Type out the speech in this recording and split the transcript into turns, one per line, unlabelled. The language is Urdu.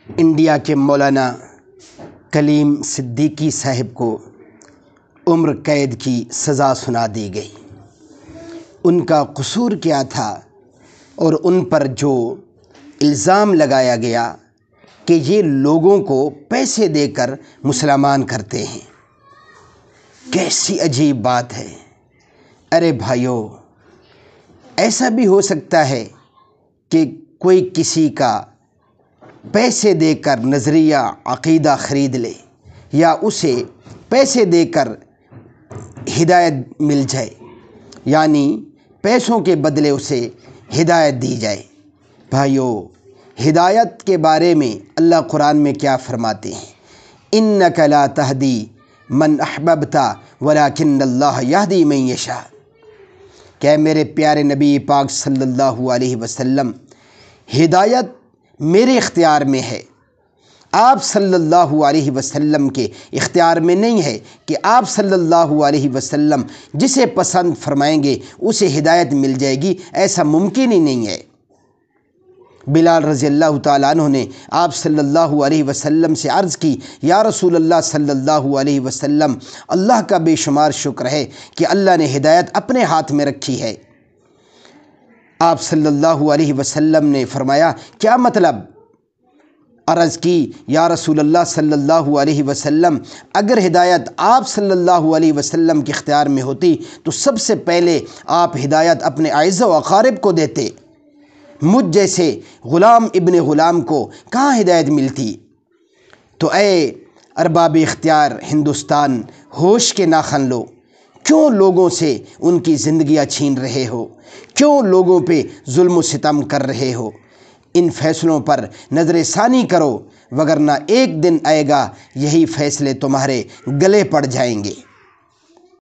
انڈیا کے مولانا کلیم صدیقی صاحب کو عمر قید کی سزا سنا دی گئی۔ ان کا قصور کیا تھا اور ان پر جو الزام لگایا گیا کہ یہ لوگوں کو پیسے دے کر مسلمان کرتے ہیں، کیسی عجیب بات ہے۔ ارے بھائیو، ایسا بھی ہو سکتا ہے کہ کوئی کسی کا پیسے دے کر نظریہ عقیدہ خرید لے یا اسے پیسے دے کر ہدایت مل جائے، یعنی پیسوں کے بدلے اسے ہدایت دی جائے۔ بھائیو، ہدایت کے بارے میں اللہ قرآن میں کیا فرماتے ہیں؟ اِنَّکَ لَا تَہْدِی مَنْ أَحْبَبْتَ وَلَٰكِنَّ اللَّهَ يَهْدِی مَن یَشَاءُ۔ کہ میرے پیارے نبی پاک صلی اللہ علیہ وسلم، ہدایت میرے اختیار میں ہے، آپ صلی اللہ علیہ وسلم کے اختیار میں نہیں ہے کہ آپ صلی اللہ علیہ وسلم جسے پسند فرمائیں گے اسے ہدایت مل جائے گی، ایسا ممکن ہی نہیں ہے۔ بلال رضی اللہ تعالیٰ عنہ نے آپ صلی اللہ علیہ وسلم سے عرض کی، یا رسول اللہ صلی اللہ علیہ وسلم، اللہ کا بے شمار شکر ہے کہ اللہ نے ہدایت اپنے ہاتھ میں رکھی ہے۔ آپ صلی اللہ علیہ وسلم نے فرمایا، کیا مطلب؟ عرض کی، یا رسول اللہ صلی اللہ علیہ وسلم، اگر ہدایت آپ صلی اللہ علیہ وسلم کے اختیار میں ہوتی تو سب سے پہلے آپ ہدایت اپنے اعزاء و اقارب کو دیتے، مجھ جیسے غلام ابن غلام کو کہاں ہدایت ملتی؟ تو اے ارباب اختیار ہندوستان، ہوش کے ناخن لو، کیوں لوگوں سے ان کی زندگیاں چھین رہے ہو؟ کیوں لوگوں پہ ظلم و ستم کر رہے ہو؟ ان فیصلوں پر نظر ثانی کرو، وگرنہ ایک دن آئے گا یہی فیصلے تمہارے گلے پڑ جائیں گے۔